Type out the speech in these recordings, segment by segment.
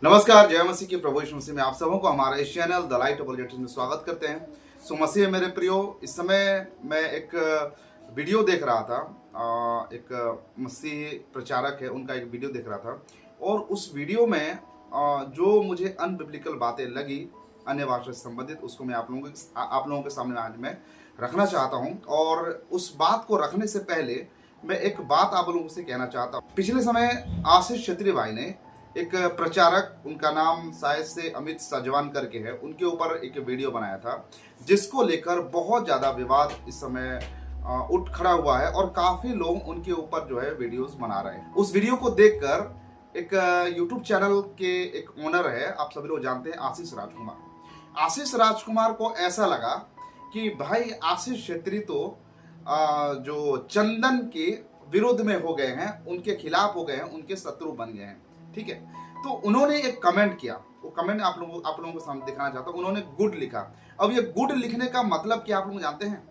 नमस्कार, जय मसीह की प्रभु यीशु मसीह में आप सबों को हमारा इस चैनल द लाइट अपॉलजेटिक्स में स्वागत करते हैं। सो मसीह मेरे प्रियो, इस समय मैं एक वीडियो देख रहा था। एक मसीह प्रचारक है, उनका एक वीडियो देख रहा था और उस वीडियो में जो मुझे अनबिब्लिकल बातें लगी, अन्य भाषा से संबंधित, उसको मैं आप लोगों के सामने आज मैं रखना चाहता हूँ। और उस बात को रखने से पहले मैं एक बात आप लोगों से कहना चाहता हूँ। पिछले समय आशीष छेत्री भाई ने, एक प्रचारक, उनका नाम शायद से अमित सजवान करके है, उनके ऊपर एक वीडियो बनाया था जिसको लेकर बहुत ज़्यादा विवाद इस समय उठ खड़ा हुआ है और काफ़ी लोग उनके ऊपर जो है वीडियोस बना रहे हैं। उस वीडियो को देखकर एक यूट्यूब चैनल के एक ओनर है, आप सभी लोग जानते हैं, आशीष राजकुमार। आशीष राजकुमार को ऐसा लगा कि भाई आशीष छेत्री तो जो चंदन के विरोध में हो गए हैं, उनके खिलाफ हो गए हैं, उनके शत्रु बन गए हैं। ठीक है, तो उन्होंने एक कमेंट किया। वो कमेंट आप लोगों को सामने दिखाना चाहता हूं। उन्होंने गुड लिखा। अब ये गुड लिखने का मतलब क्या आप लोग जानते हैं?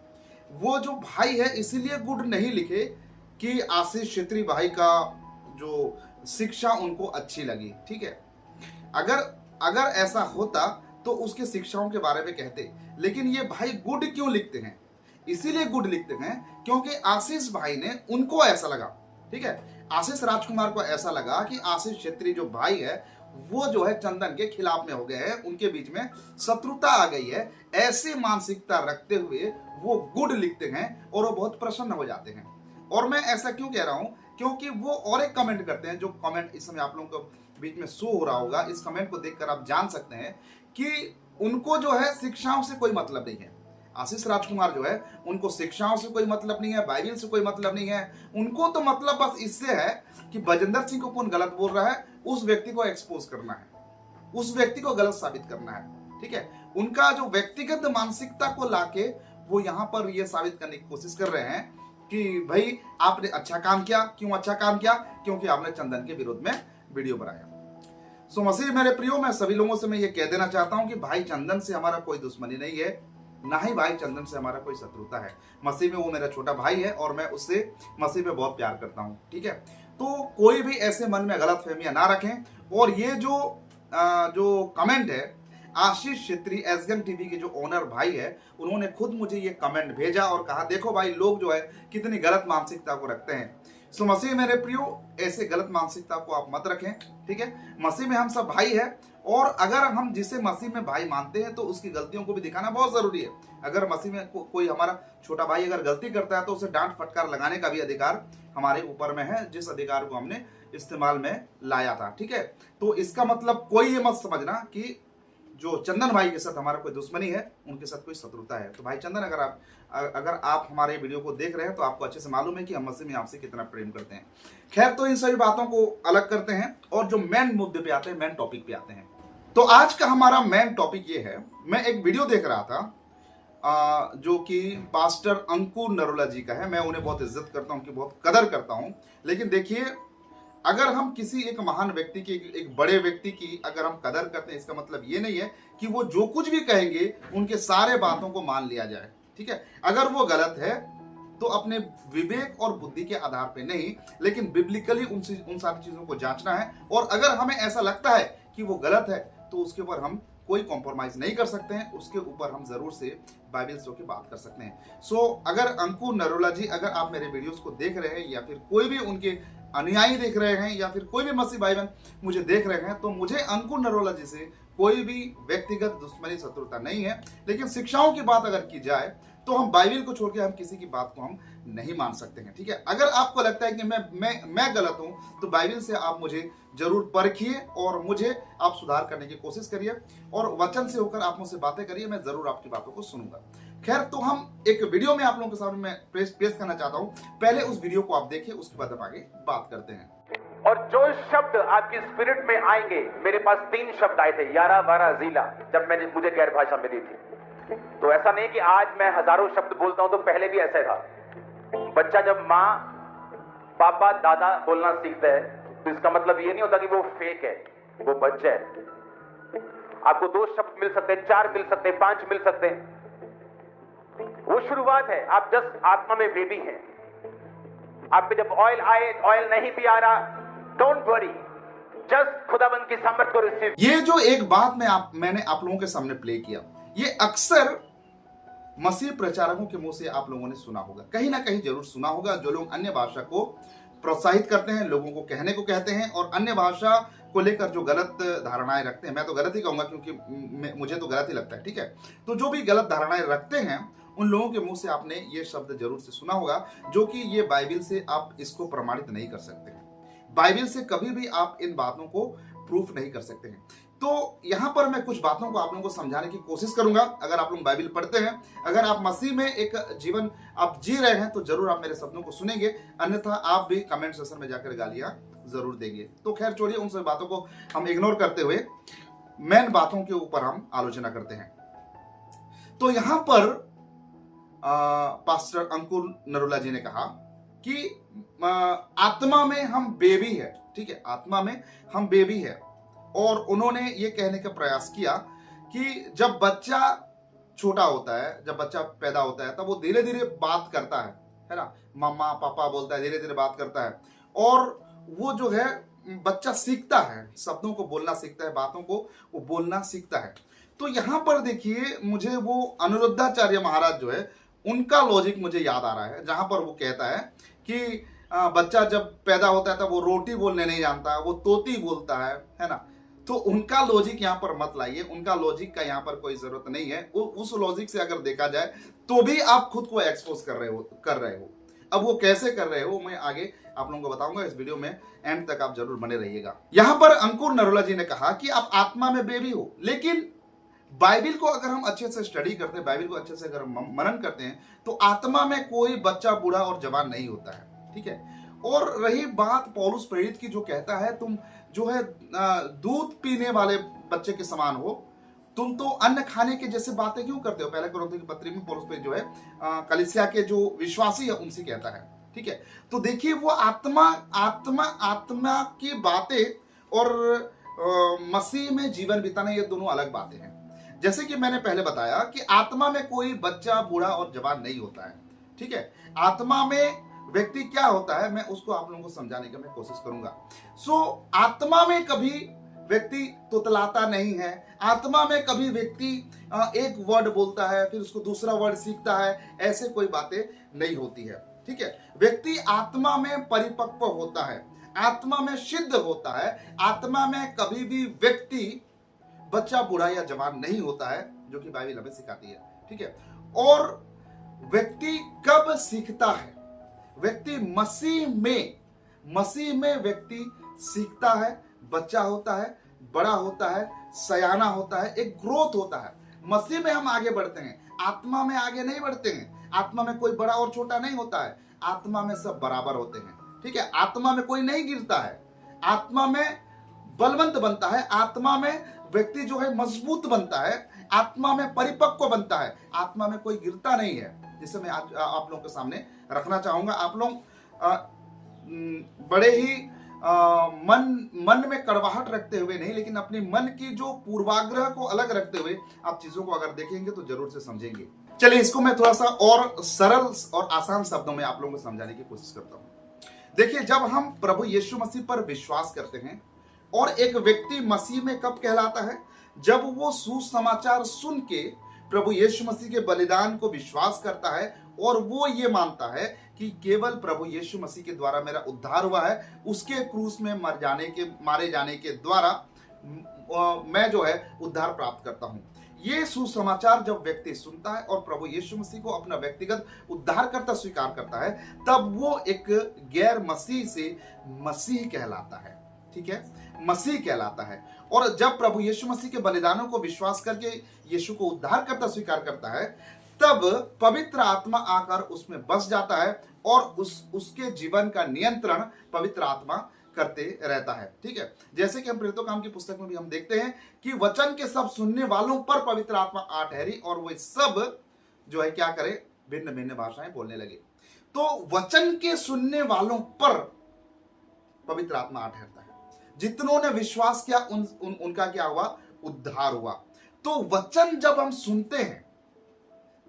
वो जो भाई है इसीलिए गुड नहीं लिखे कि आशीष छेत्री भाई का जो शिक्षा उनको अच्छी लगी। ठीक है, अगर अगर ऐसा होता तो उसके शिक्षाओं के बारे में कहते, लेकिन ये भाई गुड क्यों लिखते हैं? इसीलिए गुड लिखते हैं क्योंकि आशीष भाई ने, उनको ऐसा लगा, ठीक है, आशीष राजकुमार को ऐसा लगा कि आशीष छेत्री जो भाई है वो जो है चंदन के खिलाफ में हो गए हैं, उनके बीच में शत्रुता आ गई है। ऐसी मानसिकता रखते हुए वो गुड लिखते हैं और वो बहुत प्रसन्न हो जाते हैं। और मैं ऐसा क्यों कह रहा हूं? क्योंकि वो और एक कमेंट करते हैं, जो कमेंट इस समय आप लोगों को बीच में शो हो रहा होगा। इस कमेंट को देखकर आप जान सकते हैं कि उनको जो है शिक्षाओं से कोई मतलब नहीं है। आशीष राजकुमार जो है, उनको शिक्षाओं से कोई मतलब नहीं है, बाइबल से कोई मतलब नहीं है। उनको तो मतलब बस इससे है कि बजेंद्र सिंह को कौन गलत बोल रहा है, उस व्यक्ति को एक्सपोज करना है, उस व्यक्ति को गलत साबित करना है। ठीक है, उनका जो व्यक्तिगत मानसिकता को लाके वो यहां पर ये साबित करने की कोशिश कर रहे हैं कि भाई आपने अच्छा काम किया। क्यों अच्छा काम किया? क्योंकि आपने चंदन के विरोध में वीडियो बनाया। सो मसीह मेरे प्रियो, मैं सभी लोगों से मैं ये कह देना चाहता हूं कि भाई चंदन से हमारा कोई दुश्मनी नहीं है, ना ही भाई चंदन से हमारा कोई शत्रुता है। मसीह में वो मेरा छोटा भाई है और मैं उससे मसीह में बहुत प्यार करता हूं। ठीक है, तो कोई भी ऐसे मन में गलत फहमियां ना रखें। और ये जो कमेंट है, आशीष छेत्री एसगन टीवी के जो ओनर भाई है, उन्होंने खुद मुझे ये कमेंट भेजा और कहा देखो भाई, लोग जो है कितनी गलत मानसिकता को रखते हैं। सो मसीह मेरे प्रियो, ऐसे गलत मानसिकता को आप मत रखें। ठीक है, मसीह में हम सब भाई है और अगर हम जिसे मसीह में भाई मानते हैं तो उसकी गलतियों को भी दिखाना बहुत जरूरी है। अगर मसीह में कोई हमारा छोटा भाई अगर गलती करता है तो उसे डांट फटकार लगाने का भी अधिकार हमारे ऊपर में है, जिस अधिकार को हमने इस्तेमाल में लाया था। ठीक है, तो इसका मतलब कोई ये मत समझना कि जो चंदन भाई के साथ हमारा कोई दुश्मनी है, उनके साथ कोई शत्रुता है। तो भाई चंदन, अगर आप हमारे वीडियो को देख रहे हैं तो आपको अच्छे से मालूम है कि हम मसीह में आपसे कितना प्रेम करते हैं। खैर, तो इन सभी बातों को अलग करते हैं और जो मेन मुद्दे पे आते हैं, मेन टॉपिक पे आते हैं। तो आज का हमारा मेन टॉपिक ये है, मैं एक वीडियो देख रहा था जो कि पास्टर अंकुर नरोला जी का है। मैं उन्हें बहुत इज्जत करता हूं, उनकी बहुत कदर करता हूं। लेकिन देखिए, अगर हम किसी एक महान व्यक्ति की, एक बड़े व्यक्ति की अगर हम कदर करते हैं, इसका मतलब ये नहीं है कि वो जो कुछ भी कहेंगे उनके सारे बातों को मान लिया जाए। ठीक है, अगर वो गलत है तो अपने विवेक और बुद्धि के आधार पे नहीं, लेकिन बिब्लिकली उन सारी चीजों को जांचना है। और अगर हमें ऐसा लगता है कि वो गलत है तो उसके ऊपर हम कोई कॉम्प्रोमाइज नहीं कर सकते हैं, उसके ऊपर हम जरूर से बाइबल से होकर बात कर सकते हैं। सो अगर अंकुर नरोला जी, अगर आप मेरे वीडियोस को देख रहे हैं या फिर कोई भी उनके अनुयायी देख रहे हैं या फिर कोई भी मसीह भाई बहन मुझे देख रहे हैं, तो मुझे अंकुर नरोला जी से कोई भी व्यक्तिगत दुश्मनी शत्रुता नहीं है। लेकिन शिक्षाओं की बात अगर की जाए तो हम बाइबल को छोड़ के हम किसी की बात को हम नहीं मान सकते हैं। ठीक है, अगर आपको लगता है कि मैं गलत हूं तो बाइबल से आप मुझे जरूर परखिए और मुझे आप सुधार करने की कोशिश करिए और वचन से होकर आप मुझसे बातें करिए, मैं जरूर आपकी बातों को सुनूंगा। खैर, तो हम एक वीडियो में आप लोगों के सामने मैं पेश करना चाहता हूं। पहले उस वीडियो को आप देखिए, उसके बाद हम आगे बात करते हैं। और जो शब्द आपकी स्पिरिट में आएंगे, मेरे पास 3 शब्द आए थे, यारा वारा जीला, जब मुझे गैर भाषा मिली थी। तो ऐसा नहीं कि आज मैं हजारों शब्द बोलता हूं, तो पहले भी ऐसा था। बच्चा जब माँ पापा दादा बोलना सीखता है तो इसका मतलब ये नहीं होता कि वो फेक है, वो बच्चा है। आपको 2 शब्द मिल सकते हैं, 4 मिल सकते हैं, 5 मिल सकते हैं, वो शुरुआत है। आप जस्ट आत्मा में बेबी हैं। आप पे जब ऑयल आए, ऑयल नहीं भी आ रहा, डोंट वरी, जस्ट खुदाबंद की सामर्थ को रिसीव। ये जो एक बात मैंने आप लोगों के सामने प्ले किया, ये अक्सर मसीह प्रचारकों के मुंह से आप लोगों ने सुना होगा, कहीं ना कहीं जरूर सुना होगा। जो लोग अन्य भाषा को प्रोत्साहित करते हैं, लोगों को कहने को कहते हैं और अन्य भाषा को लेकर जो गलत धारणाएं रखते हैं, मैं तो गलत ही कहूंगा क्योंकि मुझे तो गलत ही लगता है, ठीक है। तो जो भी गलत धारणाएं रखते हैं उन लोगों के मुंह से आपने ये शब्द जरूर से सुना होगा, जो कि ये बाइबल से आप इसको प्रमाणित नहीं कर सकते हैं। बाइबल से कभी भी आप इन बातों को प्रूफ नहीं कर सकते हैं। तो यहां पर मैं कुछ बातों को आप लोगों को समझाने की कोशिश करूंगा। अगर आप लोग बाइबल पढ़ते हैं, अगर आप मसीह में एक जीवन आप जी रहे हैं, तो जरूर आप मेरे शब्दों को सुनेंगे, अन्यथा आप भी कमेंट सेक्शन में जाकर गालियां जरूर देंगे। तो खैर छोड़िए, उन सभी बातों को हम इग्नोर करते हुए मेन बातों के ऊपर हम आलोचना करते हैं। तो यहां पर पास्टर अंकुर नरुला जी ने कहा कि आत्मा में हम बेबी है, ठीक है, आत्मा में हम बेबी है। और उन्होंने ये कहने का प्रयास किया कि जब बच्चा छोटा होता है, जब बच्चा पैदा होता है, तब वो धीरे धीरे बात करता है ना, मम्मा पापा बोलता है, धीरे धीरे बात करता है। और वो जो है बच्चा सीखता है, शब्दों को बोलना सीखता है, बातों को वो बोलना सीखता है। तो यहां पर देखिए, मुझे वो अनिरुद्धाचार्य महाराज जो है उनका लॉजिक मुझे याद आ रहा है, जहां पर वो कहता है कि बच्चा जब पैदा होता है तब वो रोटी बोलने नहीं जानता है, वो तोती बोलता है ना। तो उनका लॉजिक यहाँ पर मत लाइए, उनका लॉजिक का यहाँ पर कोई जरूरत नहीं है। उस लॉजिक से अगर देखा जाए तो भी आप खुद को एक्सपोज कर रहे हो। अब वो कैसे कर रहे हो मैं आगे आप लोगों को बताऊंगा, इस वीडियो में एंड तक आप जरूर बने रहिएगा। यहाँ पर अंकुर नरुला जी ने कहा कि आप आत्मा में बेबी हो, लेकिन बाइबल को अगर हम अच्छे से स्टडी करते हैं, बाइबल को अच्छे से अगर मनन करते हैं, तो आत्मा में कोई बच्चा बूढ़ा और जवान नहीं होता है, ठीक है। और रही बात पौलुस प्रेरित की, जो कहता है तुम जो है दूध पीने वाले बच्चे के समान हो, तुम तो अन्न खाने के जैसे बातें क्यों करते हो। पहले कोरिन्थियों की पत्री में पौलुस प्रेरित जो है कलीसिया के जो विश्वासी है उनसे कहता है, ठीक है। तो देखिए, वो आत्मा की बातें और मसीह में जीवन बिताना, ये दोनों अलग बातें हैं। जैसे कि मैंने पहले बताया कि आत्मा में कोई बच्चा बूढ़ा और जवान नहीं होता है, ठीक है। आत्मा में व्यक्ति क्या होता है, मैं उसको आप लोगों को समझाने की मैं कोशिश करूंगा। आत्मा में कभी व्यक्ति तुतलाता नहीं है, आत्मा में कभी व्यक्ति एक वर्ड बोलता है फिर उसको दूसरा वर्ड सीखता है, ऐसे कोई बातें नहीं होती है, ठीक है। व्यक्ति आत्मा में परिपक्व होता है, आत्मा में सिद्ध होता है। आत्मा में कभी भी व्यक्ति बच्चा बूढ़ा या जवान नहीं होता है, जो कि बाइबल हमें सिखाती है, ठीक है। और व्यक्ति कब सीखता है, व्यक्ति मसीह में व्यक्ति सीखता है, बच्चा होता है, बड़ा होता है, सयाना होता है, एक ग्रोथ होता है। मसीह में हम आगे बढ़ते हैं, आत्मा में आगे नहीं बढ़ते हैं। आत्मा में कोई बड़ा और छोटा नहीं होता है, आत्मा में सब बराबर होते हैं, ठीक है। आत्मा में कोई नहीं गिरता है, आत्मा में बलवंत बनता है, आत्मा में व्यक्ति जो है मजबूत बनता है, आत्मा में परिपक्व बनता है, आत्मा में कोई गिरता नहीं है, जिसे मैं आज आप लोगों के सामने रखना चाहूंगा। आप लोग बड़े ही मन में कड़वाहट रखते हुए नहीं, लेकिन अपने मन की जो पूर्वाग्रह को अलग रखते हुए आप चीजों को अगर देखेंगे तो जरूर से समझेंगे। चलिए, इसको मैं थोड़ा सा और सरल और आसान शब्दों में आप लोगों को समझाने की कोशिश करता हूं। देखिए, जब हम प्रभु यीशु मसीह पर विश्वास करते हैं, और एक व्यक्ति मसीह में कब कहलाता है, जब वो सुसमाचार सुन के प्रभु यीशु मसीह के बलिदान को विश्वास करता है और वो ये मानता है कि केवल प्रभु यीशु मसीह के द्वारा मेरा उद्धार हुआ है, उसके क्रूस में मारे जाने के द्वारा मैं जो है उद्धार प्राप्त करता हूं। ये सुसमाचार जब व्यक्ति सुनता है और प्रभु यीशु मसीह को अपना व्यक्तिगत उद्धारकर्ता स्वीकार करता है, तब वो एक गैर मसीह से मसीह कहलाता है, ठीक है, मसीह कहलाता है। और जब प्रभु यीशु मसीह के बलिदानों को विश्वास करके यीशु को उद्धारकर्ता स्वीकार करता है, तब पवित्र आत्मा आकर उसमें बस जाता है और उसके जीवन का नियंत्रण पवित्र आत्मा करते रहता है, ठीक है। जैसे कि हम प्रेरितों काम की पुस्तक में भी हम देखते हैं कि वचन के सब सुनने वालों पर पवित्र आत्मा आ ठहरी और वो सब जो है क्या करे, भिन्न भिन्न भाषाएं बोलने लगे। तो वचन के सुनने वालों पर पवित्र आत्मा आ ठहरता है। जितनों ने विश्वास किया उनका क्या हुआ, उद्धार हुआ। तो वचन जब हम सुनते हैं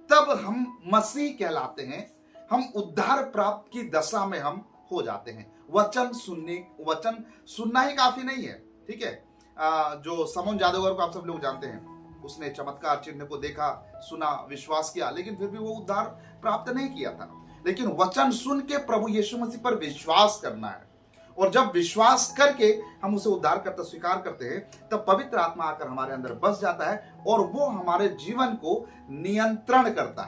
तब हम मसीह कहलाते हैं, हम उद्धार प्राप्त की दशा में हम हो जाते हैं। वचन सुनना ही काफी नहीं है, ठीक है। जो समौन जादूगर को आप सब लोग जानते हैं, उसने चमत्कार चिन्ह को देखा, सुना, विश्वास किया, लेकिन फिर भी वो उद्धार प्राप्त नहीं किया था। लेकिन वचन सुन के प्रभु यीशु मसीह पर विश्वास करना है, और जब विश्वास करके हम उसे उद्धार करता स्वीकार करते हैं, तब पवित्र आत्मा आकर हमारे अंदर बस जाता है और वो हमारे जीवन को नियंत्रण करता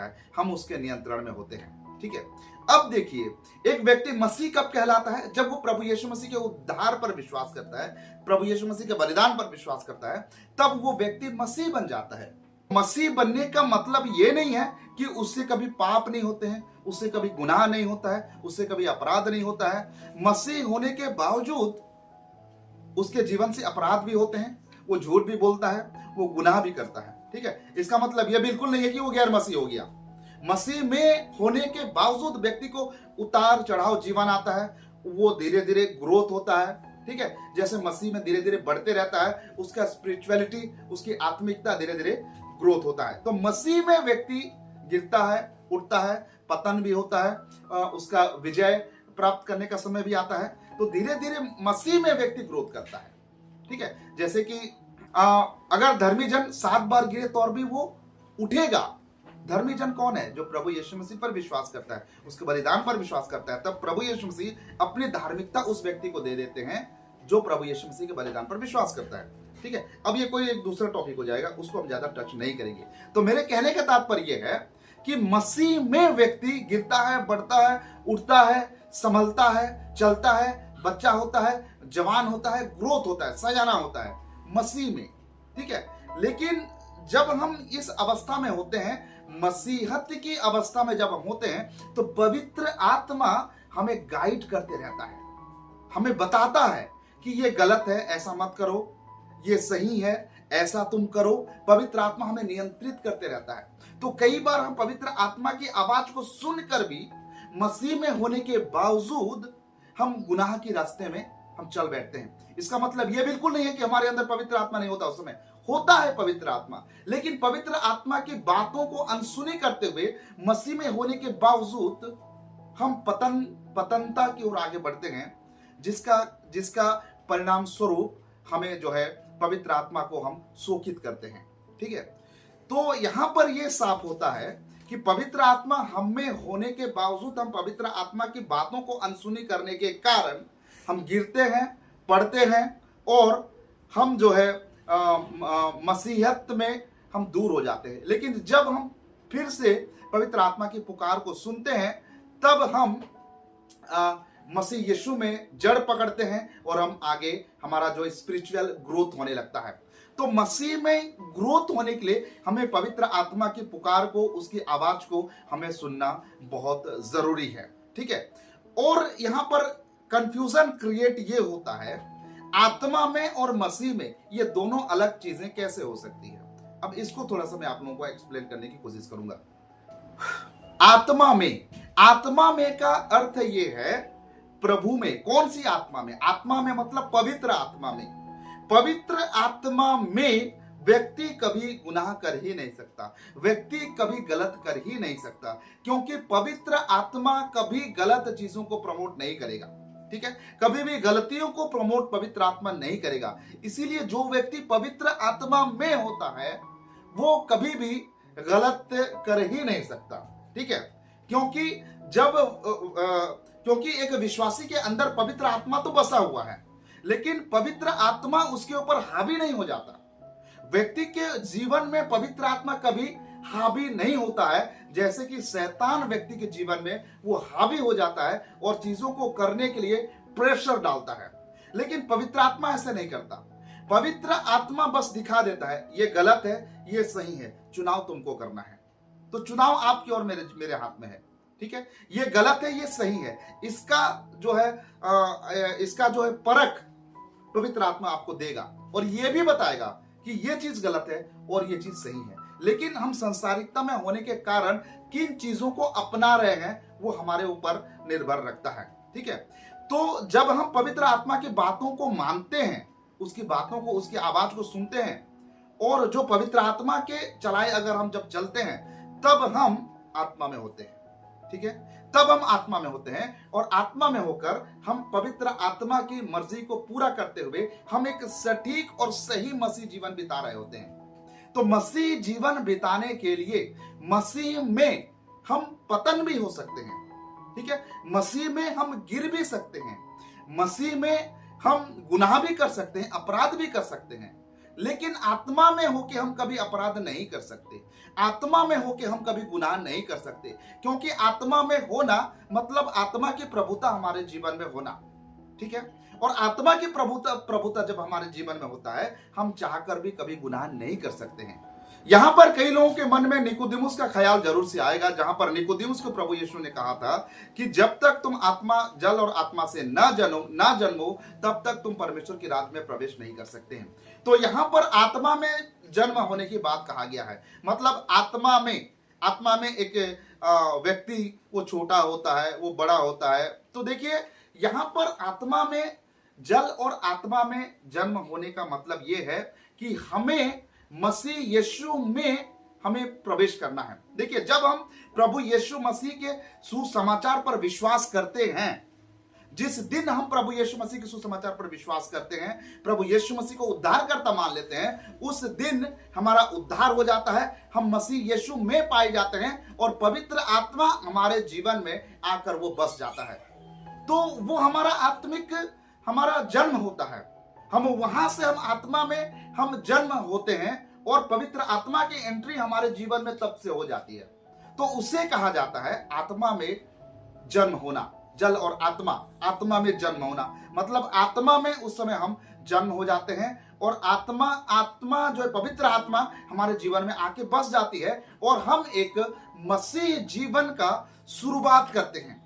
है, हम उसके नियंत्रण में होते हैं। ठीक है। अब देखिए, एक व्यक्ति मसीह कब कहलाता है? जब वो प्रभु यीशु मसीह के उद्धार पर विश्वास करता है, प्रभु यीशु मसीह के बलिदान पर विश्वास करता है, तब वो व्यक्ति मसीह बन जाता है। मसीह बनने का मतलब ये नहीं है कि उससे कभी पाप नहीं होते हैं, उससे कभी गुनाह नहीं होता है, उससे कभी अपराध नहीं होता है। मसीह होने के बावजूद उसके जीवन से अपराध भी होते हैं, वो झूठ भी बोलता है, वो गुनाह भी करता है। ठीक है। इसका मतलब यह बिल्कुल नहीं है कि वो गैर मसीह हो गया। मसीह में होने के बावजूद व्यक्ति को उतार चढ़ाव जीवन आता है, वो धीरे धीरे ग्रोथ होता है। ठीक है। जैसे मसीह में धीरे धीरे बढ़ते रहता है, उसका स्पिरिचुअलिटी, उसकी आत्मिकता धीरे धीरे ग्रोथ होता है। तो मसीह में व्यक्ति गिरता है, उठता है, पतन भी होता है, उसका विजय प्राप्त करने का समय भी आता है। तो धीरे धीरे मसीह में व्यक्ति ग्रोथ करता है। ठीक है। जैसे कि अगर धर्मी जन 7 बार गिरे तो और भी वो उठेगा। धर्मी जन कौन है? जो प्रभु यीशु मसीह पर विश्वास करता है, उसके बलिदान पर विश्वास करता है। तब प्रभु यीशु मसीह अपनी धार्मिकता उस व्यक्ति को दे देते हैं जो प्रभु यीशु मसीह के बलिदान पर विश्वास करता है। ठीक है। अब ये कोई एक दूसरा टॉपिक हो जाएगा, उसको हम ज्यादा टच नहीं करेंगे। तो मेरे कहने का तात्पर्य है कि मसीह में व्यक्ति गिरता है, बढ़ता है, उठता है, संभलता है, चलता है, बच्चा होता है, जवान होता है, ग्रोथ होता है, सजाना होता है मसीह में। ठीक है। लेकिन जब हम इस अवस्था में होते हैं, मसीहत की अवस्था में जब हम होते हैं, तो पवित्र आत्मा हमें गाइड करते रहता है, हमें बताता है कि ये गलत है, ऐसा मत करो, ये सही है, ऐसा तुम करो। पवित्र आत्मा हमें नियंत्रित करते रहता है। तो कई बार हम पवित्र आत्मा की आवाज को सुनकर भी मसीह में होने के बावजूद हम गुनाह के रास्ते में हम चल बैठते हैं। इसका मतलब यह बिल्कुल नहीं है कि हमारे अंदर पवित्र आत्मा नहीं होता, उस समय होता है पवित्र आत्मा, लेकिन पवित्र आत्मा की बातों को अनसुनी करते हुए मसीह में होने के बावजूद हम पतनता की ओर आगे बढ़ते हैं, जिसका परिणाम स्वरूप हमें जो है पवित्र आत्मा को हम शोकित करते हैं। ठीक है। तो यहां पर यह साफ होता है कि पवित्र आत्मा हम में होने के बावजूद हम पवित्र आत्मा की बातों को अनसुनी करने के कारण हम गिरते हैं, पढ़ते हैं, और हम जो है मसीहत में हम दूर हो जाते हैं। लेकिन जब हम फिर से पवित्र आत्मा की पुकार को सुनते हैं, तब हम मसीह यीशु में जड़ पकड़ते हैं और हम आगे हमारा जो स्पिरिचुअल ग्रोथ होने लगता है। तो मसीह में ग्रोथ होने के लिए हमें पवित्र आत्मा की पुकार को, उसकी आवाज को हमें सुनना बहुत जरूरी है। ठीक है। और यहां पर कंफ्यूजन क्रिएट ये होता है, आत्मा में और मसीह में ये दोनों अलग चीजें कैसे हो सकती है। अब इसको थोड़ा सा मैं आप लोगों को एक्सप्लेन करने की कोशिश करूंगा। आत्मा में का अर्थ ये है प्रभु में। कौन सी आत्मा में? आत्मा में मतलब पवित्र आत्मा में। पवित्र आत्मा में व्यक्ति कभी गुनाह कर ही नहीं सकता, व्यक्ति कभी गलत कर ही नहीं सकता, क्योंकि पवित्र आत्मा कभी गलत चीजों को प्रमोट नहीं करेगा। ठीक है। कभी भी गलतियों को प्रमोट पवित्र आत्मा नहीं करेगा। इसीलिए जो व्यक्ति पवित्र आत्मा में होता है वो कभी भी गलत कर ही नहीं सकता। ठीक है। क्योंकि एक विश्वासी के अंदर पवित्र आत्मा तो बसा हुआ है, लेकिन पवित्र आत्मा उसके ऊपर हावी नहीं हो जाता। व्यक्ति के जीवन में पवित्र आत्मा कभी हावी नहीं होता है, जैसे कि शैतान व्यक्ति के जीवन में वो हावी हो जाता है और चीजों को करने के लिए प्रेशर डालता है। लेकिन पवित्र आत्मा ऐसे नहीं करता। पवित्र आत्मा बस दिखा देता है, ये गलत है, ये सही है, चुनाव तुमको करना है। तो चुनाव आपकी और मेरे हाथ में है। ठीक है। ये गलत है, ये सही है, इसका जो है परख पवित्र आत्मा आपको देगा और ये भी बताएगा कि ये चीज गलत है और ये चीज सही है। लेकिन हम संसारिकता में होने के कारण किन चीजों को अपना रहे हैं वो हमारे ऊपर निर्भर रखता है। ठीक है। तो जब हम पवित्र आत्मा की बातों को मानते हैं, उसकी बातों को, उसकी आवाज को सुनते हैं, और जो पवित्र आत्मा के चलाए अगर हम जब चलते हैं, तब हम आत्मा में होते हैं। ठीक है। तब हम आत्मा में होते हैं, और आत्मा में होकर हम पवित्र आत्मा की मर्जी को पूरा करते हुए हम एक सटीक और सही मसीह जीवन बिता रहे होते हैं। तो मसीह जीवन बिताने के लिए मसीह में हम पतन भी हो सकते हैं, ठीक है, मसीह में हम गिर भी सकते हैं, मसीह में हम गुनाह भी कर सकते हैं, अपराध भी कर सकते हैं, लेकिन आत्मा में होके हम कभी अपराध नहीं कर सकते, आत्मा में होके हम कभी गुनाह नहीं कर सकते, क्योंकि आत्मा में होना मतलब आत्मा की प्रभुता हमारे जीवन में होना, ठीक है। और आत्मा की प्रभुता जब हमारे जीवन में होता है, हम चाहकर भी कभी गुनाह नहीं कर सकते हैं। यहां पर कई लोगों के मन में निकोदेमुस का ख्याल जरूर से आएगा, जहां पर निकोदेमुस को प्रभु यीशु ने कहा था कि जब तक तुम आत्मा जल और आत्मा से ना जन्मो तब तक तुम परमेश्वर की राज में प्रवेश नहीं कर सकते हैं। तो यहां पर आत्मा में जन्म होने की बात कहा गया है, मतलब आत्मा में एक व्यक्ति वो छोटा होता है, वो बड़ा होता है। तो देखिए यहां पर आत्मा में जल और आत्मा में जन्म होने का मतलब यह है कि हमें मसीह यीशु में हमें प्रवेश करना है। देखिए जब हम प्रभु यीशु मसीह के सुसमाचार पर विश्वास करते हैं, जिस दिन हम प्रभु यीशु मसीह के सुसमाचार पर विश्वास करते हैं, प्रभु यीशु मसीह को उद्धारकर्ता मान लेते हैं, उस दिन हमारा उद्धार हो जाता है, हम मसीह यीशु में पाए जाते हैं और पवित्र आत्मा हमारे जीवन में आकर वो बस जाता है। तो वो हमारा आत्मिक हमारा जन्म होता है, हम वहां से हम आत्मा में हम जन्म होते हैं और पवित्र आत्मा की एंट्री हमारे जीवन में तब से हो जाती है। तो उसे कहा जाता है आत्मा में जन्म होना। जल और आत्मा में जन्म होना मतलब आत्मा में उस समय हम जन्म हो जाते हैं और आत्मा जो है पवित्र आत्मा हमारे जीवन में आके बस जाती है और हम एक मसीह जीवन का शुरुआत करते हैं।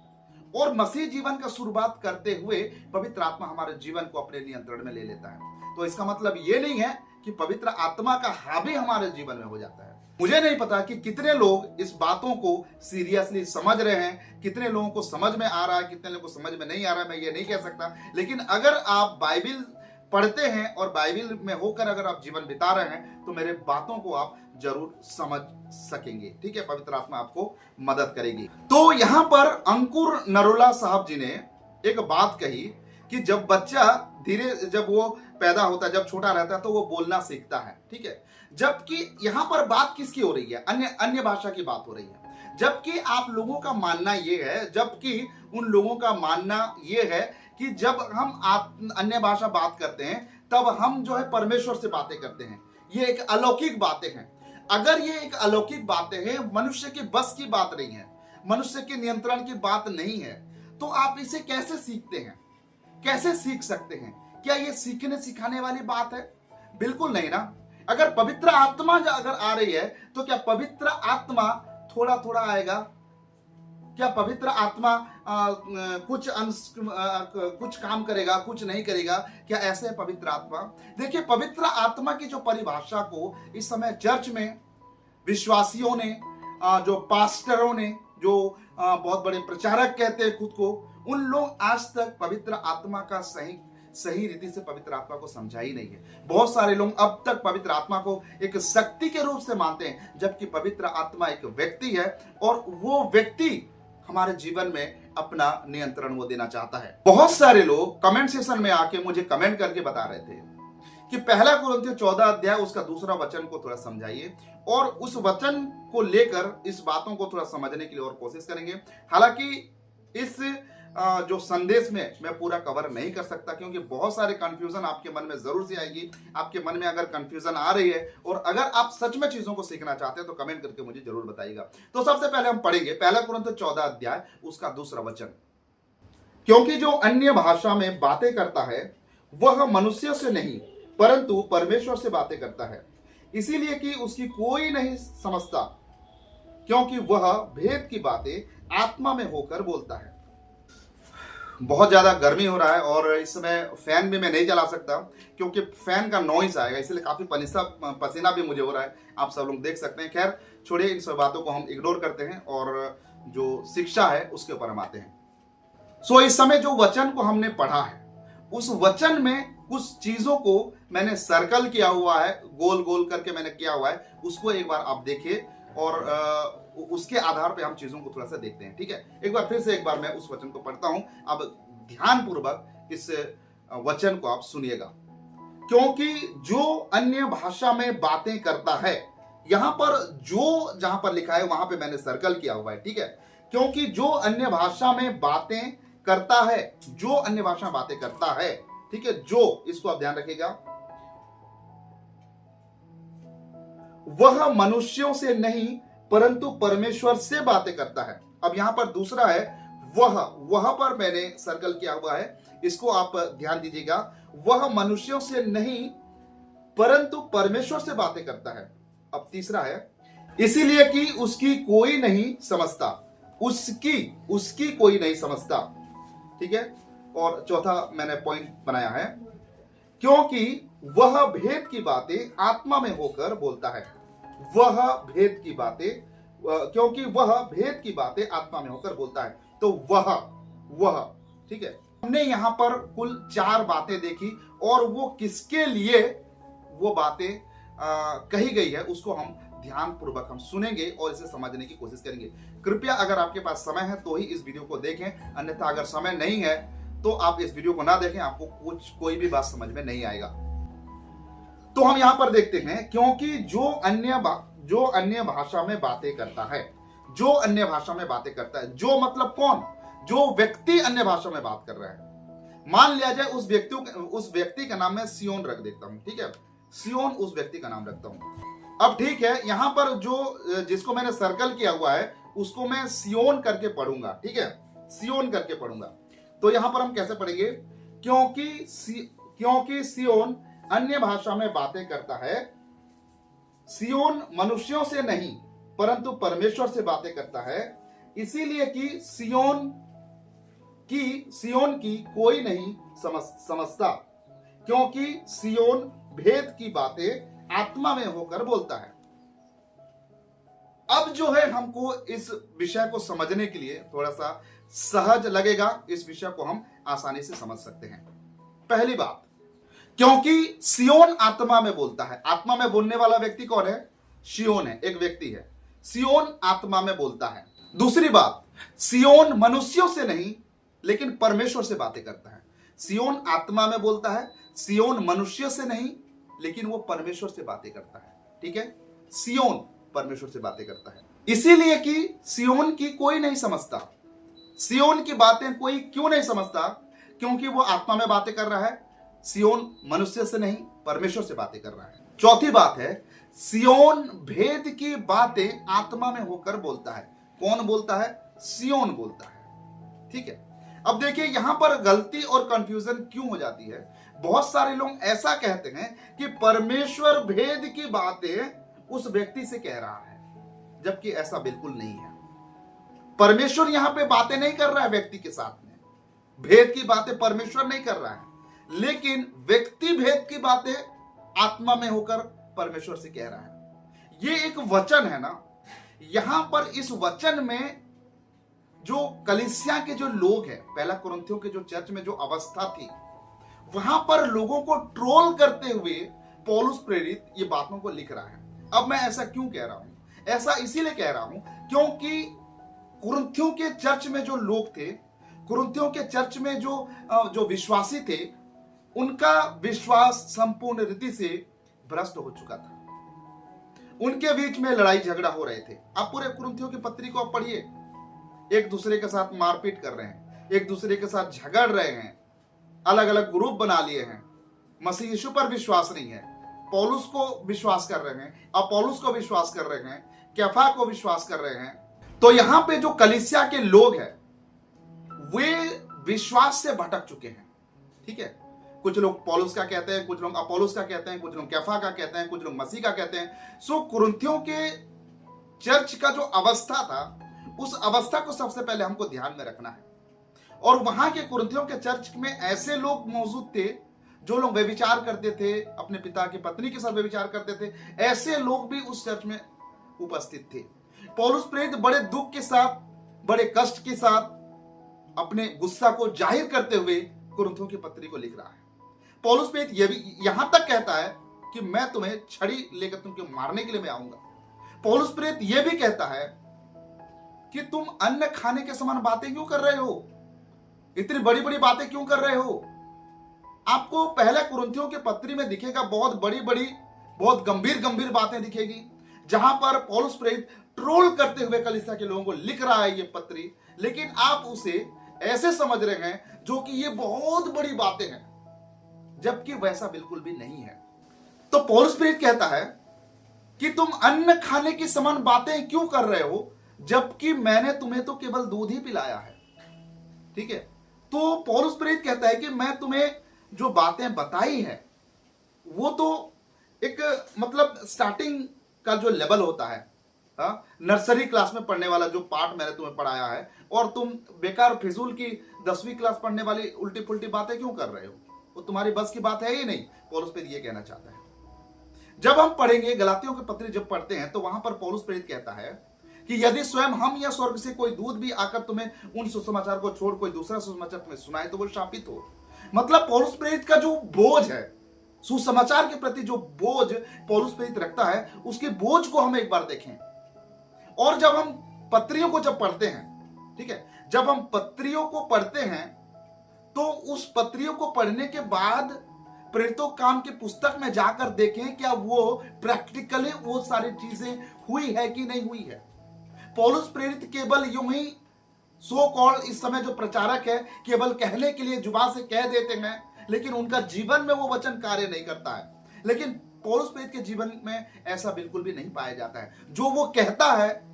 और मसीह जीवन का शुरुआत करते हुए पवित्र आत्मा हमारे जीवन को अपने नियंत्रण में ले लेता है। तो इसका मतलब ये नहीं है कि पवित्र आत्मा का हावी हमारे जीवन में हो जाता है। मुझे नहीं पता कि कितने लोग इस बातों को सीरियसली समझ रहे हैं, कितने लोगों को समझ में आ रहा है, कितने लोगों को समझ में नहीं आ रहा है, मैं ये नहीं कह सकता। लेकिन अगर आप बाइबिल पढ़ते हैं और बाइबिल में होकर अगर आप जीवन बिता रहे हैं तो मेरे बातों को आप जरूर समझ सकेंगे, ठीक है। पवित्र आत्मा आपको मदद करेगी। तो यहां पर अंकुर नरोला साहब जी ने एक बात कही कि जब बच्चा जब वो पैदा होता है, जब छोटा रहता है तो वो बोलना सीखता है, ठीक है। जबकि यहां पर बात किसकी हो रही है? अन्य भाषा की बात हो रही है। जबकि आप लोगों का मानना ये है, जबकि उन लोगों का मानना ये है कि जब हम अन्य भाषा बात करते हैं तब हम जो है परमेश्वर से बातें करते हैं। ये एक अलौकिक बातें हैं। अगर ये एक अलौकिक बातें हैं, मनुष्य की बस की बात नहीं है, मनुष्य के नियंत्रण की बात नहीं है, तो आप इसे कैसे सीखते हैं, कैसे सीख सकते हैं? क्या ये सीखने सिखाने वाली बात है? बिल्कुल नहीं ना। अगर पवित्र आत्मा अगर आ रही है तो क्या पवित्र आत्मा थोड़ा थोड़ा आएगा? क्या पवित्र आत्मा कुछ काम करेगा, कुछ नहीं करेगा? क्या ऐसे है पवित्र आत्मा? देखिए पवित्र आत्मा की जो परिभाषा को इस समय चर्च में विश्वासियों ने, जो पास्टरों ने, जो बहुत बड़े प्रचारक कहते हैं खुद को, उन लोग आज तक पवित्र आत्मा का सही रीति से पवित्र आत्मा को समझा ही नहीं है। बहुत सारे लोग अब तक पवित्र आत्मा को एक शक्ति के रूप से मानते हैं, जबकि पवित्र आत्मा एक व्यक्ति है और वो व्यक्ति हमारे जीवन में अपना नियंत्रण वो देना चाहता है। बहुत सारे लोग कमेंट सेक्शन में आके मुझे कमेंट करके बता रहे थे कि पहला कुरिन्थियों 14 अध्याय उसका दूसरा वचन को थोड़ा समझाइए, और उस वचन को लेकर इस बातों को थोड़ा समझने के लिए और कोशिश करेंगे। हालांकि इस जो संदेश में मैं पूरा कवर नहीं कर सकता, क्योंकि बहुत सारे कंफ्यूजन आपके मन में जरूर से आएगी। आपके मन में अगर कंफ्यूजन आ रही है और अगर आप सच में चीजों को सीखना चाहते हैं तो कमेंट करके मुझे जरूर बताइएगा। तो सबसे पहले हम पढ़ेंगे पहला कुरिन्थियों 14 अध्याय उसका दूसरा वचन। क्योंकि जो अन्य भाषा में बातें करता है वह मनुष्य से नहीं परंतु परमेश्वर से बातें करता है, इसीलिए कि उसकी कोई नहीं समझता, क्योंकि वह भेद की बातें आत्मा में होकर बोलता है। बहुत ज्यादा गर्मी हो रहा है और इस समय फैन भी मैं नहीं चला सकता क्योंकि फैन का नॉइस आएगा, इसलिए काफी पसीना भी मुझे हो रहा है, आप सब लोग देख सकते हैं। खैर छोड़िए, इन सब बातों को हम इग्नोर करते हैं और जो शिक्षा है उसके ऊपर हम आते हैं। सो इस समय जो वचन को हमने पढ़ा है, उस वचन में कुछ चीजों को मैंने सर्कल किया हुआ है, गोल गोल करके मैंने किया हुआ है, उसको एक बार आप देखिए और उसके आधार पे हम चीजों को थोड़ा सा देखते हैं। ठीक है, एक बार फिर से एक बार मैं उस वचन को पढ़ता हूं, अब ध्यान पूर्वक इस वचन को आप सुनिएगा। क्योंकि जो अन्य भाषा में बातें करता है, यहां पर जो जहां पर लिखा है वहां पे मैंने सर्कल किया हुआ है। ठीक है, क्योंकि जो अन्य भाषा में बातें करता है, जो अन्य भाषा में बातें करता है, ठीक है, जो, इसको आप ध्यान रखिएगा, वह मनुष्यों से नहीं परंतु परमेश्वर से बातें करता है। अब यहां पर दूसरा है वह पर मैंने सर्कल किया हुआ है, इसको आप ध्यान दीजिएगा। वह मनुष्यों से नहीं परंतु परमेश्वर से बातें करता है। अब तीसरा है, इसीलिए कि उसकी कोई नहीं समझता, उसकी कोई नहीं समझता। ठीक है, और चौथा मैंने पॉइंट बनाया है, क्योंकि वह भेद की बातें आत्मा में होकर बोलता है। वह भेद की बातें, क्योंकि वह भेद की बातें आत्मा में होकर बोलता है। तो वह, ठीक है, हमने यहां पर कुल 4 बातें देखी, और वो किसके लिए वो बातें कही गई है उसको हम ध्यान पूर्वक हम सुनेंगे और इसे समझने की कोशिश करेंगे। कृपया अगर आपके पास समय है तो ही इस वीडियो को देखें, अन्यथा अगर समय नहीं है तो आप इस वीडियो को ना देखें, आपको कोई भी बात समझ में नहीं आएगा। तो हम यहां पर देखते हैं, क्योंकि जो अन्य भाषा में बातें करता है, जो अन्य भाषा में बातें करता है, जो मतलब कौन, जो व्यक्ति अन्य भाषा में बात कर रहा है। मान लिया जाए उस व्यक्ति का नाम मैं सियोन रख देता हूं। ठीक है, सियोन उस व्यक्ति का नाम रखता हूं। अब ठीक है, यहां पर जो जिसको मैंने सर्कल किया हुआ है उसको मैं सियोन करके पढ़ूंगा। ठीक है, सियोन करके पढ़ूंगा। तो यहां पर हम कैसे पढ़ेंगे, क्योंकि सियोन अन्य भाषा में बातें करता है। सियोन मनुष्यों से नहीं परंतु परमेश्वर से बातें करता है, इसीलिए कि सियोन की कोई नहीं समझता, क्योंकि सियोन भेद की बातें आत्मा में होकर बोलता है। अब जो है हमको इस विषय को समझने के लिए थोड़ा सा सहज लगेगा, इस विषय को हम आसानी से समझ सकते हैं। पहली बात, क्योंकि सियोन आत्मा में बोलता है। आत्मा में बोलने वाला व्यक्ति कौन है? सियोन है, एक व्यक्ति है। सियोन आत्मा में बोलता है। दूसरी बात, सियोन मनुष्यों से नहीं लेकिन परमेश्वर से बातें करता है। सियोन आत्मा में बोलता है, सियोन मनुष्य से नहीं लेकिन वो परमेश्वर से बातें करता है। ठीक है, सियोन परमेश्वर से बातें करता है, इसीलिए कि सियोन की कोई नहीं समझता। सियोन की बातें कोई क्यों नहीं समझता? क्योंकि वो आत्मा में बातें कर रहा है। सियोन मनुष्य से नहीं परमेश्वर से बातें कर रहा है। चौथी बात है, सियोन भेद की बातें आत्मा में होकर बोलता है। कौन बोलता है? सियोन बोलता है। ठीक है, अब देखिए यहां पर गलती और कंफ्यूजन क्यों हो जाती है। बहुत सारे लोग ऐसा कहते हैं कि परमेश्वर भेद की बातें उस व्यक्ति से कह रहा है, जबकि ऐसा बिल्कुल नहीं है। परमेश्वर यहां पे बातें नहीं कर रहा है व्यक्ति के साथ में, भेद की बातें परमेश्वर नहीं कर रहा है, लेकिन व्यक्ति भेद की बातें आत्मा में होकर परमेश्वर से कह रहा है। ये एक वचन है ना, यहां पर इस वचन में जो कलीसिया के जो लोग हैं, पहला कुरिन्थियों के जो चर्च में जो अवस्था थी, वहां पर लोगों को ट्रोल करते हुए पौलुस प्रेरित ये बातों को लिख रहा है। अब मैं ऐसा क्यों कह रहा हूं? ऐसा इसीलिए कह रहा हूं क्योंकि कुरिन्थियों के चर्च में जो लोग थे, कुरिन्थियों के चर्च में जो विश्वासी थे, उनका विश्वास संपूर्ण रीति से भ्रष्ट हो चुका था। उनके बीच में लड़ाई झगड़ा हो रहे थे। आप पूरे कुरिन्थियों की पत्री को आप पढ़िए, एक दूसरे के साथ मारपीट कर रहे हैं, एक दूसरे के साथ झगड़ रहे हैं, अलग अलग ग्रुप बना लिए हैं, मसीह यीशु पर विश्वास नहीं है, पौलुस को विश्वास कर रहे हैं, अपोलोस को विश्वास कर रहे हैं, कैफा को विश्वास कर रहे हैं। तो यहां पे जो कलीसिया के लोग हैं वे विश्वास से भटक चुके हैं। ठीक है, कुछ लोग पौलुस का कहते हैं, कुछ लोग अपोलोस का कहते हैं, कुछ लोग कैफा का कहते हैं, कुछ लोग मसीह का कहते हैं। सो कुरिन्थियों के चर्च का जो अवस्था था, उस अवस्था को सबसे पहले हमको ध्यान में रखना है। और वहां के कुरिन्थियों के चर्च में ऐसे लोग मौजूद थे जो लोग व्यभिचार करते थे, अपने पिता की पत्नी के साथ व्यभिचार करते थे। ऐसे लोग भी उस चर्च में उपस्थित थे। पौलुस प्रेरित बड़े दुख के साथ, बड़े कष्ट के साथ अपने गुस्सा को जाहिर करते हुए कुरिन्थियों की पत्री को लिख रहा है। पौलुस प्रेरित ये भी यहां तक कहता है कि मैं तुम्हें छड़ी लेकर तुमको मारने के लिए मैं आऊंगा। पौलुस प्रेरित यह भी कहता है कि तुम अन्न खाने के समान बातें क्यों कर रहे हो, इतनी बड़ी बड़ी बातें क्यों कर रहे हो। आपको पहला कुरिन्थियों के पत्री में दिखेगा बहुत बड़ी बड़ी, बहुत गंभीर गंभीर बातें दिखेगी, जहां पर पौलुस प्रेरित ट्रोल करते हुए कलीसिया के लोगों को लिख रहा है ये पत्री, लेकिन आप उसे ऐसे समझ रहे हैं जो कि ये बहुत बड़ी बातें हैं, जबकि वैसा बिल्कुल भी नहीं है। तो पौलुस प्रेरित कहता है कि तुम अन्न खाने की समान बातें क्यों कर रहे हो, जबकि मैंने तुम्हें तो केवल दूध ही पिलाया है। ठीक है, तो पौलुस प्रेरित कहता है कि मैं तुम्हें जो बातें बताई है वो तो एक मतलब स्टार्टिंग का जो लेवल होता है, नर्सरी क्लास में पढ़ने वाला जो पार्ट मैंने तुम्हें पढ़ाया है, और तुम बेकार फिजूल की 10वीं क्लास पढ़ने वाली उल्टी पुल्टी बातें क्यों कर रहे हो, वो तुम्हारी बस की बात है ही नहीं। पौलुस प्रेरित ये कहना चाहता है। जब हम पढ़ेंगे गलातियों के पत्र जब पढ़ते हैं तो वहां पर पौलुस प्रेरित कहता है कि यदि स्वयं हम या स्वर्ग से कोई दूत भी आकर तुम्हें उन सुसमाचार को छोड़ कोई दूसरा सुसमाचार तुम्हें सुनाए तो वो शापित हो। मतलब पौलुस प्रेरित का जो बोझ है, सुसमाचार के प्रति जो बोझ पौलुस प्रेरित रखता है, उसके बोझ को हम एक बार देखें। और जब हम पत्रियों को जब पढ़ते हैं, ठीक है, जब हम पत्रियों को पढ़ते हैं तो उस पत्रियों को पढ़ने के बाद प्रेरितों काम की पुस्तक में जाकर देखें क्या वो प्रैक्टिकली वो सारी चीजें हुई है कि नहीं हुई है। पौलुस प्रेरित केवल यूं ही सो कॉल्ड इस समय जो प्रचारक है केवल कहने के लिए जुबान से कह देते हैं, लेकिन उनका जीवन में वो वचन कार्य नहीं करता है। लेकिन पौलुस प्रेरित के जीवन में ऐसा बिल्कुल भी नहीं पाया जाता है। जो वो कहता है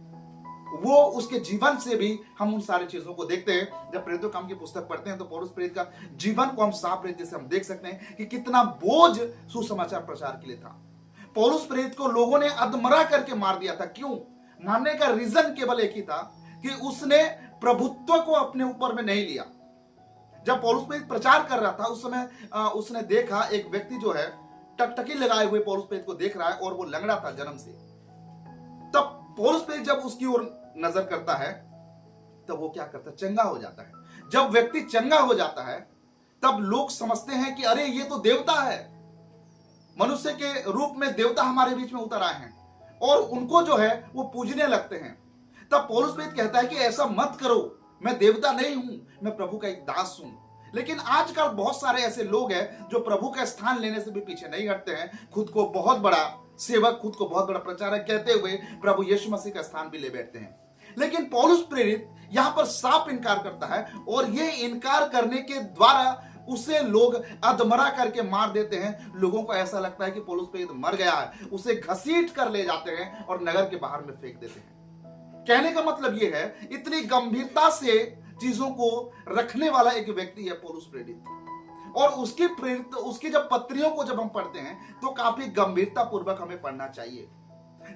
वो उसके जीवन से भी हम उन सारी चीजों को देखते हैं। जब प्रेरितों काम की पुस्तक पढ़ते हैं तो पौलुस प्रेरित का जीवन को हम साफ रीति से हम देख सकते हैं कि कितना बोझ सुसमाचार प्रचार के लिए था। पौलुस प्रेरित को लोगों ने अधमरा करके मार दिया था। क्यों मारने का रीजन केवल एक ही था कि उसने प्रभुत्व को अपने ऊपर में नहीं लिया। जब पौलुस प्रेरित प्रचार कर रहा था उस समय उसने देखा एक व्यक्ति जो है टकटकी लगाए हुए पौलुस प्रेरित को देख रहा है और वो लंगड़ा था जन्म से। तब पौलुस प्रेरित जब उसकी ओर नजर करता है तब वो क्या करता है, चंगा हो जाता है। जब व्यक्ति चंगा हो जाता है तब लोग समझते हैं कि अरे ये तो देवता है, मनुष्य के रूप में देवता हमारे बीच में उतर आए हैं, और उनको जो है वो पूजने लगते हैं। तब पौलुस प्रेरित कहता है कि ऐसा मत करो, मैं देवता नहीं हूं, मैं प्रभु का एक दास हूं। लेकिन आजकल बहुत सारे ऐसे लोग हैं जो प्रभु का स्थान लेने से भी पीछे नहीं हटते हैं, खुद को बहुत बड़ा सेवक, खुद को बहुत बड़ा प्रचारक कहते हुए प्रभु यीशु मसीह का स्थान भी ले बैठते हैं। लेकिन पौलुस प्रेरित यहां पर साफ इनकार करता है, और यह इनकार करने के द्वारा उसे लोग अधमरा करके मार देते हैं। लोगों को ऐसा लगता है कि पौलुस प्रेरित मर गया है, उसे घसीट कर ले जाते हैं और नगर के बाहर में फेंक देते हैं। कहने का मतलब यह है इतनी गंभीरता से चीजों को रखने वाला एक व्यक्ति है पौलुस प्रेरित। और उसकी जब पत्रियों को जब हम पढ़ते हैं तो काफी गंभीरता पूर्वक हमें पढ़ना चाहिए।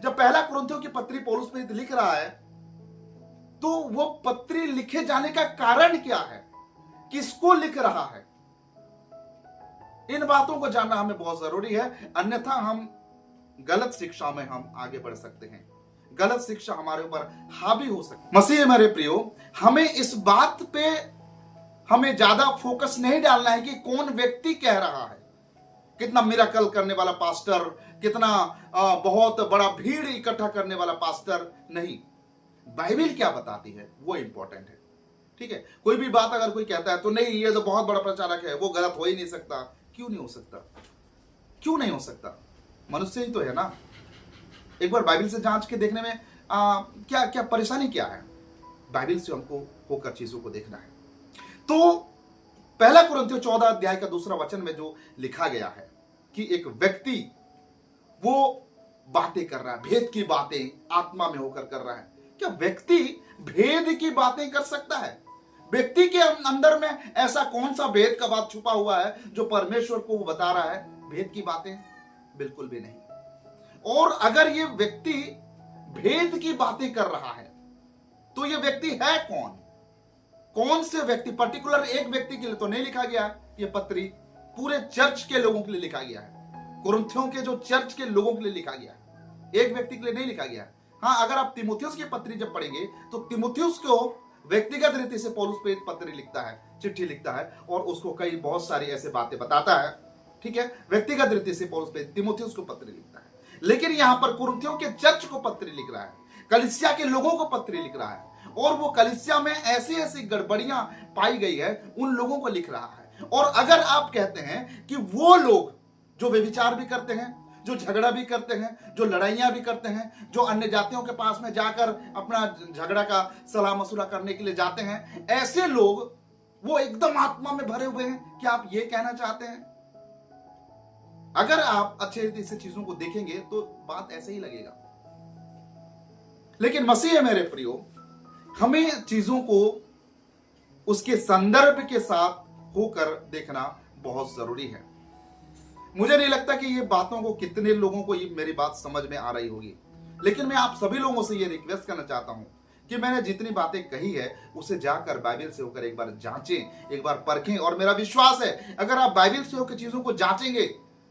जब पहला कुरिन्थियों की पत्री पौलुस प्रेरित लिख रहा है तो वो पत्री लिखे जाने का कारण क्या है, किसको लिख रहा है, इन बातों को जानना हमें बहुत जरूरी है। अन्यथा हम गलत शिक्षा में हम आगे बढ़ सकते हैं, गलत शिक्षा हमारे ऊपर हावी हो सकती है। मसीह मेरे प्रियो, हमें इस बात पे हमें ज्यादा फोकस नहीं डालना है कि कौन व्यक्ति कह रहा है, कितना मिराकल करने वाला पास्टर, कितना बहुत बड़ा भीड़ इकट्ठा करने वाला पास्टर। नहीं, बाइबल क्या बताती है वो इंपॉर्टेंट है। ठीक है, कोई भी बात अगर कोई कहता है तो नहीं ये तो बहुत बड़ा प्रचारक है, वो गलत हो ही नहीं सकता। क्यों नहीं हो सकता, क्यों नहीं हो सकता, मनुष्य ही तो है ना। एक बार बाइबल से जांच के देखने में क्या क्या परेशानी क्या है, बाइबल से हमको होकर चीजों को देखना है। तो पहला कुरिन्थियों 14 अध्याय का 2 वचन में जो लिखा गया है कि एक व्यक्ति वो बातें कर रहा है, भेद की बातें आत्मा में होकर कर रहा है। क्या व्यक्ति भेद की बातें कर सकता है? व्यक्ति के अंदर में ऐसा कौन सा भेद का बात छुपा हुआ है जो परमेश्वर को वो बता रहा है? भेद की बातें बिल्कुल भी नहीं। और अगर ये व्यक्ति भेद की बातें कर रहा है तो ये व्यक्ति है कौन? कौन से व्यक्ति? पर्टिकुलर एक व्यक्ति के लिए तो नहीं लिखा गया। ये पत्री पूरे चर्च के लोगों के लिए लिखा गया है, कुरिन्थियों के जो चर्च के लोगों के लिए लिखा गया है, एक व्यक्ति के लिए नहीं लिखा गया। हाँ, अगर आप तीमुथियुस की पत्री जब पढ़ेंगे तो तीमुथियुस को व्यक्तिगत रीति से पौलुस प्रेरित पत्र लिखता है, चिट्ठी लिखता है, और उसको कई बहुत सारी ऐसे बातें बताता है। ठीक है, व्यक्तिगत रीति से पौलुस प्रेरित तीमुथियुस को पत्र लिखता है। लेकिन यहां पर कुरिन्थियों के चर्च को पत्र लिख रहा है, कलीसिया के लोगों को पत्र लिख रहा है, और वो कलीसिया में ऐसी ऐसी गड़बड़ियां पाई गई है, उन लोगों को लिख रहा है। और अगर आप कहते हैं कि वो लोग जो व्यभिचार भी करते हैं, जो झगड़ा भी करते हैं, जो लड़ाइयां भी करते हैं, जो अन्य जातियों के पास में जाकर अपना झगड़ा का सलाह मशुरा करने के लिए जाते हैं, ऐसे लोग वो एकदम आत्मा में भरे हुए हैं, क्या आप ये कहना चाहते हैं? अगर आप अच्छे रीति से चीजों को देखेंगे तो बात ऐसे ही लगेगा। लेकिन मसीह है मेरे प्रियो, हमें चीजों को उसके संदर्भ के साथ होकर देखना बहुत जरूरी है। मुझे नहीं लगता कि ये बातों को कितने लोगों को ये मेरी बात समझ में आ रही होगी, लेकिन मैं आप सभी लोगों से ये रिक्वेस्ट करना चाहता हूं कि मैंने जितनी बातें कही है उसे जाकर बाइबल से होकर एक बार जांचें, एक बार परखें। और मेरा विश्वास है अगर आप बाइबल से होकर चीजों को जांचेंगे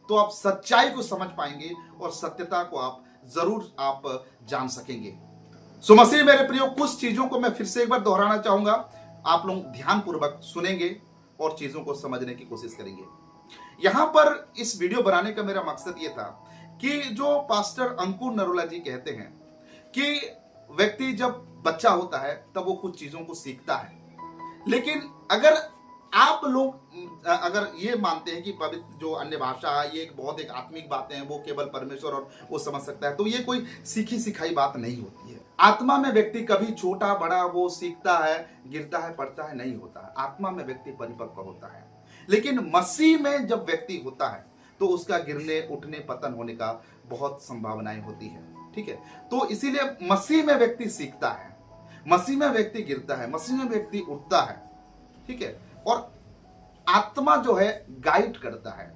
तो आप सच्चाई को समझ पाएंगे और सत्यता को आप जरूर जान सकेंगे। सो मसीह मेरे प्रियो, कुछ चीजों को मैं फिर से एक बार दोहराना चाहूंगा, आप लोग ध्यानपूर्वक सुनेंगे और चीजों को समझने की कोशिश करेंगे। यहां पर इस वीडियो बनाने का मेरा मकसद यह था कि जो पास्टर अंकुर नरोला जी कहते हैं कि व्यक्ति जब बच्चा होता है तब वो कुछ चीजों को सीखता है, लेकिन अगर आप लोग अगर ये मानते हैं कि पवित्र जो अन्य भाषा है ये एक बहुत एक आत्मिक बातें हैं, वो केवल परमेश्वर और वो समझ सकता है, तो ये कोई सीखी सिखाई बात नहीं होती है। आत्मा में व्यक्ति कभी छोटा बड़ा वो सीखता है, गिरता है, पड़ता है, नहीं होता है। आत्मा में व्यक्ति परिपक्व होता है, लेकिन मसीह में जब व्यक्ति होता है तो उसका गिरने उठने पतन होने का बहुत संभावनाएं होती है। ठीक है, तो इसीलिए मसीह में व्यक्ति सीखता है, मसीह में व्यक्ति गिरता है, मसीह में व्यक्ति उठता है। ठीक है, और आत्मा जो है गाइड करता है।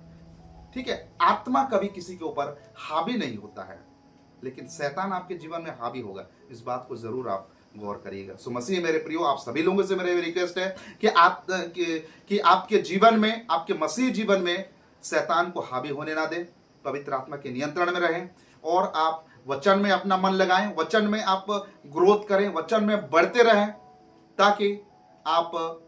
ठीक है, आत्मा कभी किसी के ऊपर हावी नहीं होता है, लेकिन शैतान आपके जीवन में हावी होगा, इस बात को जरूर आप गौर करिएगा। सो मसीह मेरे प्रियो, आप सभी लोगों से मेरे रिक्वेस्ट है कि आपके जीवन में, आपके मसीह जीवन में शैतान को हावी होने ना दें, पवित्र आत्मा के नियंत्रण में रहें और आप वचन में अपना मन लगाएं, वचन में आप ग्रोथ करें, वचन में बढ़ते रहें, ताकि आप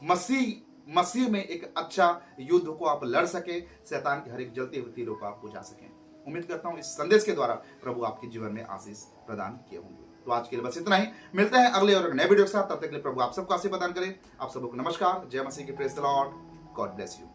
मसीह में एक अच्छा युद्ध को आप लड़ सके, शैतान के हर एक जलती हुई तीरों को आप बुझा सकें। उम्मीद करता हूं इस संदेश के द्वारा प्रभु आपके जीवन में आशीष प्रदान किए होंगे। तो आज के लिए बस इतना ही, मिलते हैं अगले और एक नए वीडियो के साथ। तब तक के लिए प्रभु आप सबको आशीष प्रदान करें। आप सबको नमस्कार, जय मसीह की, praise the Lord, God bless you.